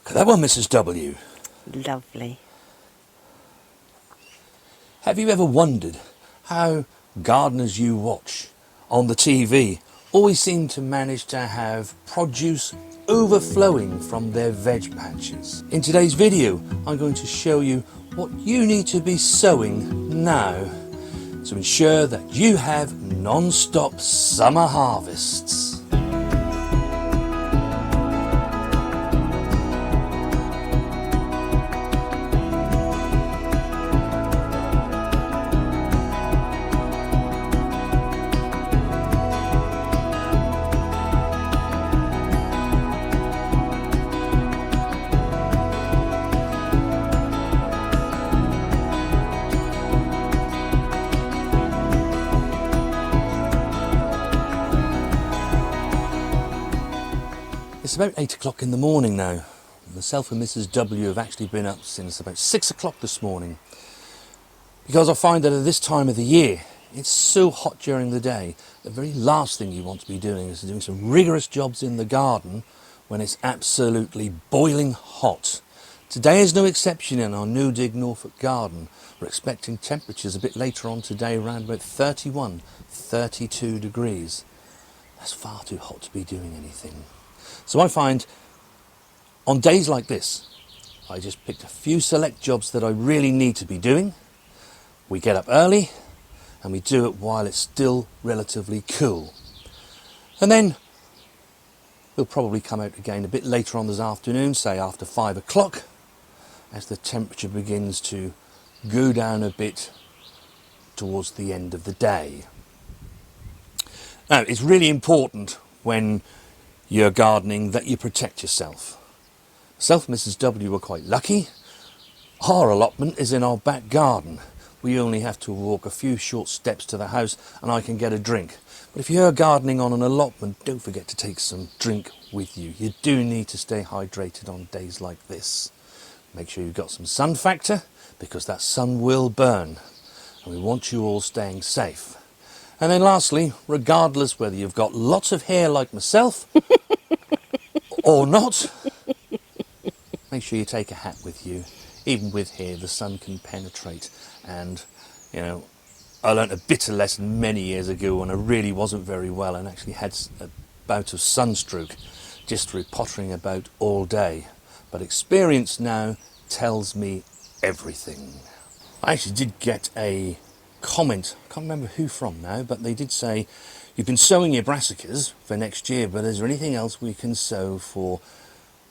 Look at that one, Mrs. W. Lovely. Have you ever wondered how gardeners you watch on the TV always seem to manage to have produce overflowing from their veg patches? In today's video, I'm going to show you what you need to be sowing now to ensure that you have non-stop summer harvests. It's about 8 o'clock in the morning now. Myself and Mrs. W have actually been up since about 6 o'clock this morning, because I find that at this time of the year it's so hot during the day. The very last thing you want to be doing is doing some rigorous jobs in the garden when it's absolutely boiling hot. Today is no exception in our new dig Norfolk garden. We're expecting temperatures a bit later on today around about 31, 32 degrees. That's far too hot to be doing anything. So I find on days like this, I just picked a few select jobs that I really need to be doing. We get up early and we do it while it's still relatively cool. And then we'll probably come out again a bit later on this afternoon, say after 5 o'clock, as the temperature begins to go down a bit towards the end of the day. Now, it's really important when you're gardening that you protect yourself. Myself and Mrs. W were quite lucky. Our allotment is in our back garden. We only have to walk a few short steps to the house and I can get a drink. But if you're gardening on an allotment, don't forget to take some drink with you. You do need to stay hydrated on days like this. Make sure you've got some sun factor, because that sun will burn. And we want you all staying safe. And then lastly, regardless whether you've got lots of hair like myself or not, make sure you take a hat with you. Even with hair, the sun can penetrate. And, you know, I learnt a bitter lesson many years ago when I really wasn't very well and actually had a bout of sunstroke just through pottering about all day. But experience now tells me everything. I actually did get a comment, I can't remember who from now, but they did say, you've been sowing your brassicas for next year, but is there anything else we can sow for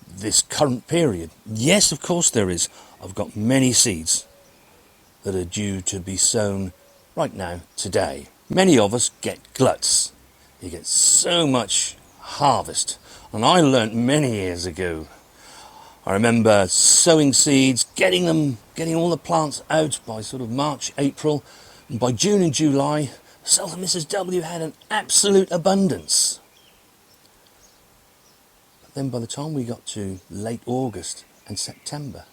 this current period? Yes, of course there is. I've got many seeds that are due to be sown right now, today. Many of us get gluts. You get so much harvest. And I learnt many years ago, I remember sowing seeds, getting all the plants out by sort of March, April, and by June and July, myself and Mrs. W had an absolute abundance. But then by the time we got to late August and September,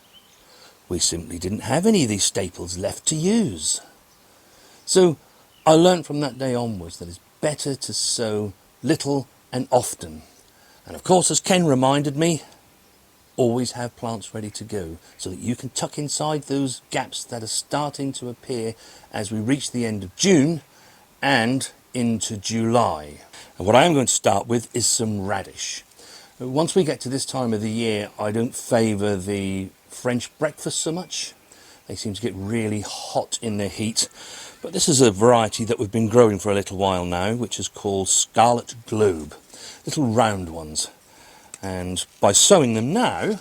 we simply didn't have any of these staples left to use. So I learnt from that day onwards that it's better to sow little and often. And of course, as Ken reminded me, always have plants ready to go so that you can tuck inside those gaps that are starting to appear as we reach the end of June and into July. And what I am going to start with is some radish. Once we get to this time of the year, I don't favour the French breakfast so much. They seem to get really hot in their heat. But this is a variety that we've been growing for a little while now, which is called Scarlet Globe. Little round ones. And by sowing them now,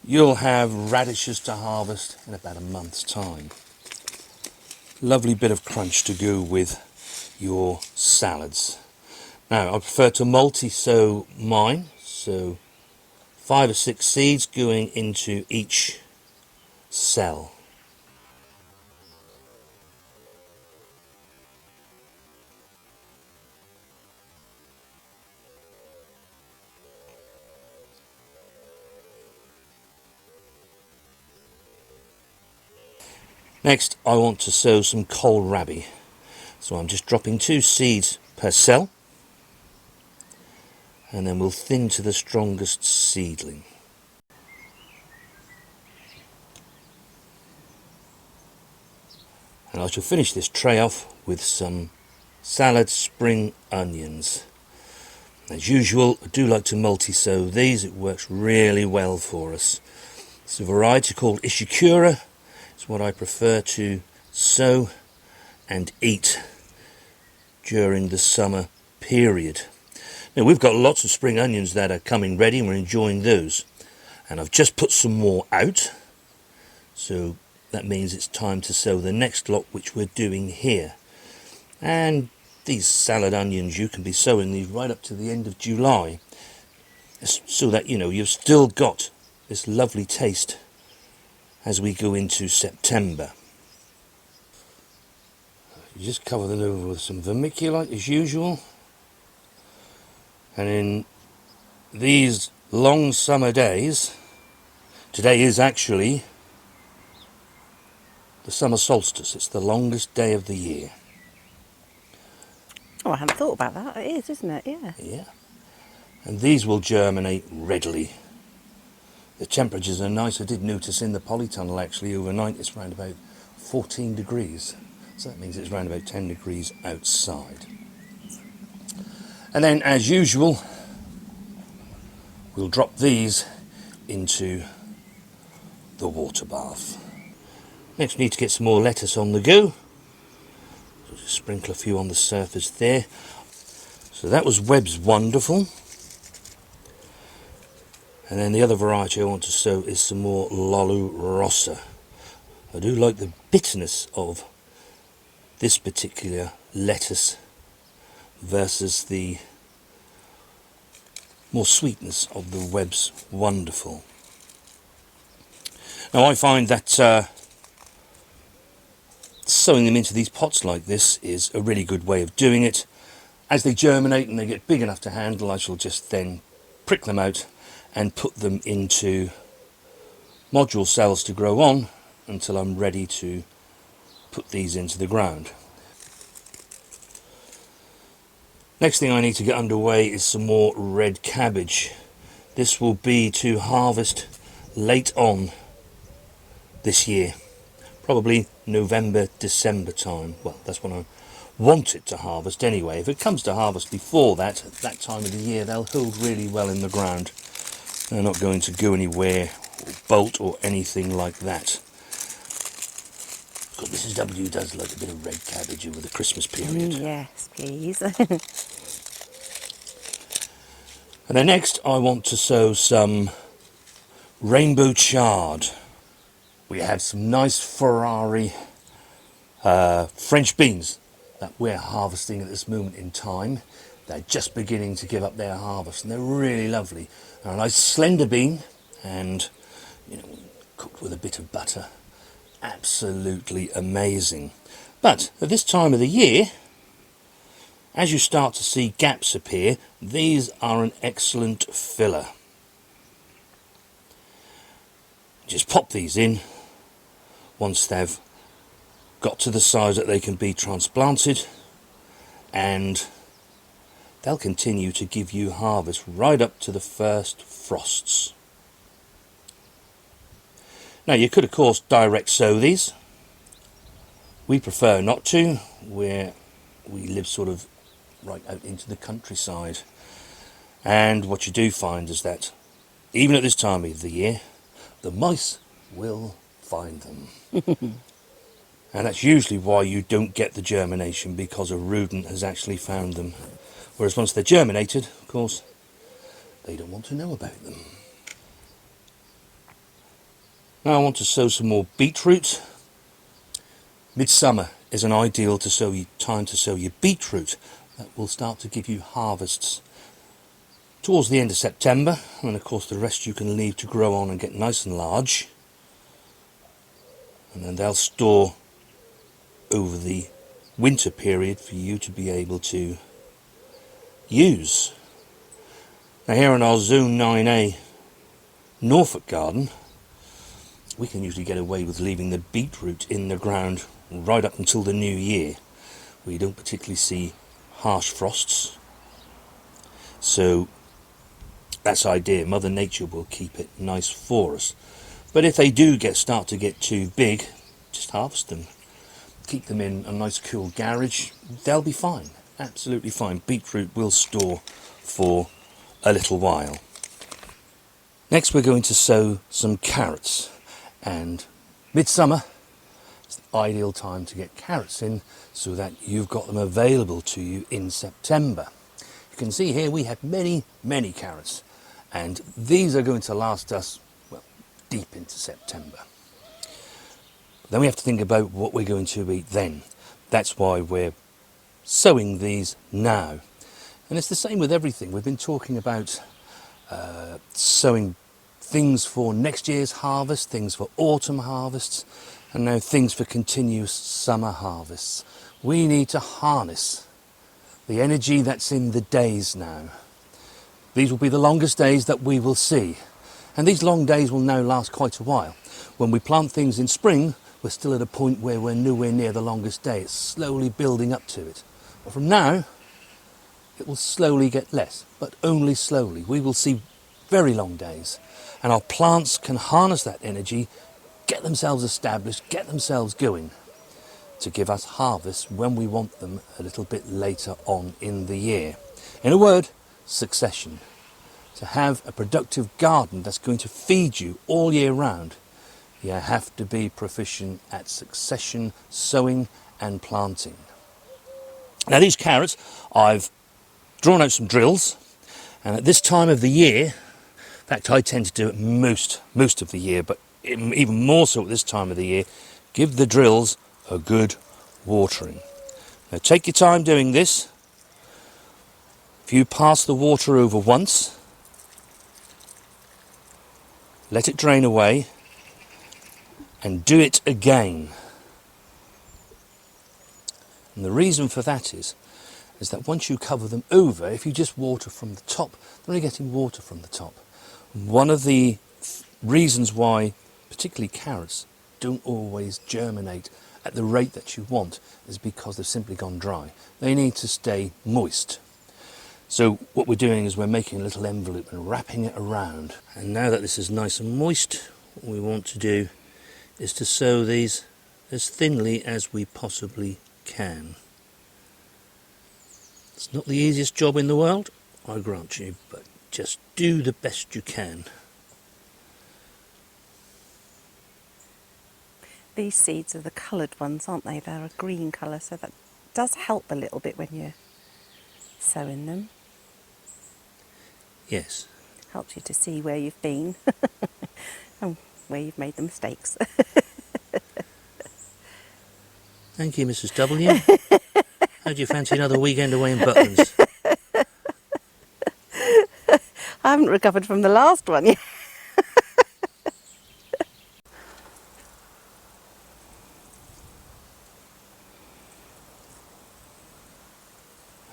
you'll have radishes to harvest in about a month's time. Lovely bit of crunch to go with your salads. Now, I prefer to multi-sow mine, so 5 or 6 seeds going into each cell. Next, I want to sow some kohlrabi. So I'm just dropping 2 seeds per cell. and then we'll thin to the strongest seedling. And I shall finish this tray off with some salad spring onions. As usual, I do like to multi-sow these. It works really well for us. It's a variety called Ishikura. It's what I prefer to sow and eat during the summer period. Now we've got lots of spring onions that are coming ready and we're enjoying those. And I've just put some more out. So that means it's time to sow the next lot, which we're doing here. And these salad onions, you can be sowing these right up to the end of July, so that, you know, you've still got this lovely taste as we go into September. You just cover them over with some vermiculite as usual. And in these long summer days, today is actually the summer solstice. It's the longest day of the year. Oh, I hadn't thought about that. It is, isn't it? Yeah. Yeah. And these will germinate readily. The temperatures are nice. I did notice in the polytunnel actually overnight it's around about 14 degrees. So that means it's around about 10 degrees outside. And then as usual, we'll drop these into the water bath. Next we need to get some more lettuce on the go. So just sprinkle a few on the surface there. So that was Webb's Wonderful. And then the other variety I want to sow is some more Lollu Rossa. I do like the bitterness of this particular lettuce versus the more sweetness of the Webb's Wonderful. Now I find that sowing them into these pots like this is a really good way of doing it. As they germinate and they get big enough to handle, I shall just then prick them out and put them into module cells to grow on until I'm ready to put these into the ground. Next thing I need to get underway is some more red cabbage. This will be to harvest late on this year, probably November, December time. Well, that's when I want it to harvest anyway. If it comes to harvest before that, at that time of the year, they'll hold really well in the ground. They're not going to go anywhere or bolt or anything like that. God, Mrs. W does like a bit of red cabbage over the Christmas period. Yes, please. And then next I want to sow some rainbow chard. We have some nice Ferrari French beans that we're harvesting at this moment in time. They're just beginning to give up their harvest and they're really lovely. They're a nice slender bean and, you know, cooked with a bit of butter. Absolutely amazing. But at this time of the year, as you start to see gaps appear, these are an excellent filler. Just pop these in once they've got to the size that they can be transplanted, and they'll continue to give you harvest right up to the first frosts. Now you could of course direct sow these. We prefer not to, where we live sort of right out into the countryside. And what you do find is that even at this time of the year, the mice will find them. And that's usually why you don't get the germination, because a rodent has actually found them. Whereas once they're germinated, of course, they don't want to know about them. Now I want to sow some more beetroot. Midsummer is an ideal time to sow your beetroot. That will start to give you harvests towards the end of September, and of course the rest you can leave to grow on and get nice and large, and then they'll store over the winter period for you to be able to use. Now here in our Zone 9A Norfolk garden, we can usually get away with leaving the beetroot in the ground right up until the new year. We don't particularly see harsh frosts, so That's the idea. Mother Nature will keep it nice for us. But if they do start to get too big, just harvest them. Keep them in a nice cool garage. They'll be fine. Absolutely fine. Beetroot will store for a little while. Next we're going to sow some carrots, and midsummer is the ideal time to get carrots in so that you've got them available to you in September. You can see here we have many carrots, and these are going to last us, well, deep into September. Then we have to think about what we're going to eat then. That's why we're sowing these now. And it's the same with everything. We've been talking about sowing things for next year's harvest, things for autumn harvests, and now things for continuous summer harvests. We need to harness the energy that's in the days now. These will be the longest days that we will see. And these long days will now last quite a while. When we plant things in spring, we're still at a point where we're nowhere near the longest day. It's slowly building up to it. But from now, it will slowly get less, but only slowly. We will see very long days. And our plants can harness that energy, get themselves established, get themselves going to give us harvests when we want them a little bit later on in the year. In a word, succession. To have a productive garden that's going to feed you all year round, you have to be proficient at succession, sowing and planting. Now these carrots, I've drawn out some drills, and at this time of the year, in fact I tend to do it most of the year, but even more so at this time of the year, give the drills a good watering. Now take your time doing this. If you pass the water over once, let it drain away, and do it again. And the reason for that is that once you cover them over, if you just water from the top, they're only getting water from the top. One of the reasons why particularly carrots don't always germinate at the rate that you want is because they've simply gone dry. They need to stay moist. So what we're doing is we're making a little envelope and wrapping it around. And now that this is nice and moist, what we want to do is to sow these as thinly as we possibly can. It's not the easiest job in the world, I grant you, but just do the best you can. These seeds are the coloured ones, aren't they? They're a green colour, so that does help a little bit when you're sowing them. Yes. Helps you to see where you've been and where you've made the mistakes. Thank you, Mrs. W. How do you fancy another weekend away in Butlins? I haven't recovered from the last one yet.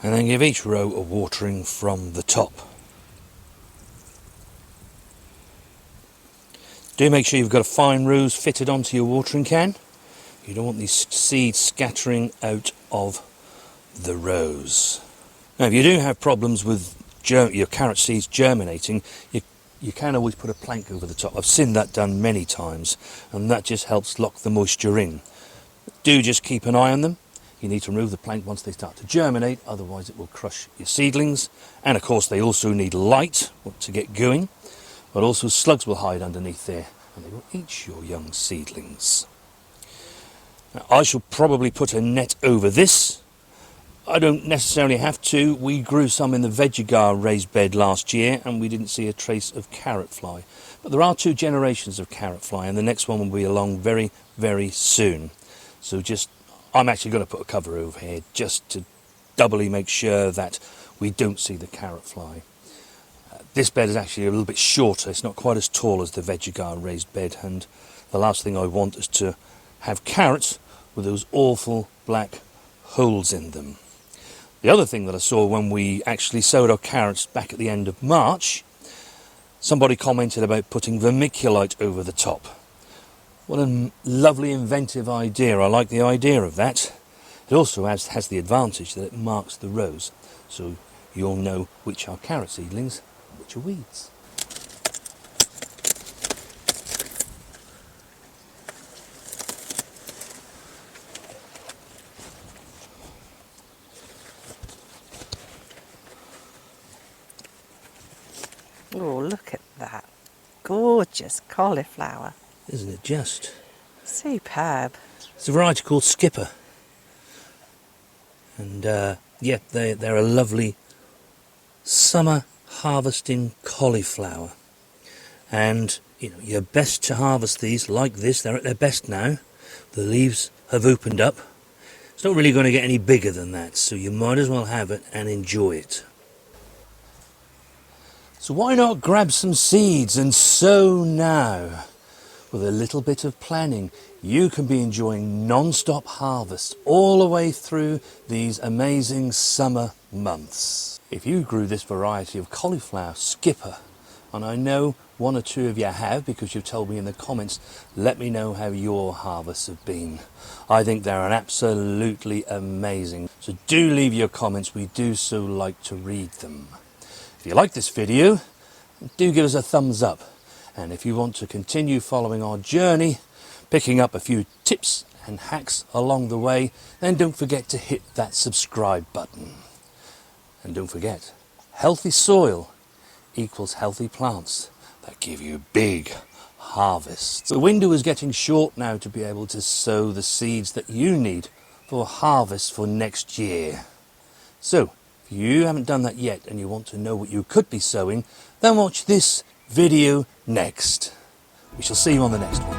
And then give each row a watering from the top. Do make sure you've got a fine rose fitted onto your watering can. You don't want these seeds scattering out of the rows. Now if you do have problems with your carrot seeds germinating, you can always put a plank over the top. I've seen that done many times, and that just helps lock the moisture in. Do just keep an eye on them. You need to remove the plank once they start to germinate, otherwise it will crush your seedlings. And of course they also need light to get going, but also slugs will hide underneath there and they will eat your young seedlings. Now, I shall probably put a net over this. I don't necessarily have to. We grew some in the Veggies raised bed last year and we didn't see a trace of carrot fly. But there are 2 generations of carrot fly and the next one will be along very, very soon. So I'm actually going to put a cover over here just to doubly make sure that we don't see the carrot fly. This bed is actually a little bit shorter. It's not quite as tall as the Veggies raised bed, and the last thing I want is to have carrots with those awful black holes in them. The other thing that I saw when we actually sowed our carrots back at the end of March, somebody commented about putting vermiculite over the top. What a lovely inventive idea. I like the idea of that. It also has the advantage that it marks the rows, so you'll know which are carrot seedlings, get your weeds. Oh, look at that. Gorgeous cauliflower. Isn't it just? Superb. It's a variety called Skipper. And yeah, they're a lovely summer harvesting cauliflower. And you know, you're best to harvest these like this. They're at their best now. The leaves have opened up. It's not really going to get any bigger than that, so you might as well have it and enjoy it. So why not grab some seeds and sow now? With a little bit of planning, you can be enjoying non-stop harvest all the way through these amazing summer months. If you grew this variety of cauliflower, Skipper, and I know one or two of you have because you've told me in the comments, let me know how your harvests have been. I think they're absolutely amazing. So do leave your comments, we do so like to read them. If you like this video, do give us a thumbs up. And if you want to continue following our journey, picking up a few tips and hacks along the way, then don't forget to hit that subscribe button. And don't forget, healthy soil equals healthy plants that give you big harvests. The window is getting short now to be able to sow the seeds that you need for harvest for next year. So, if you haven't done that yet and you want to know what you could be sowing, then watch this video next. We shall see you on the next one.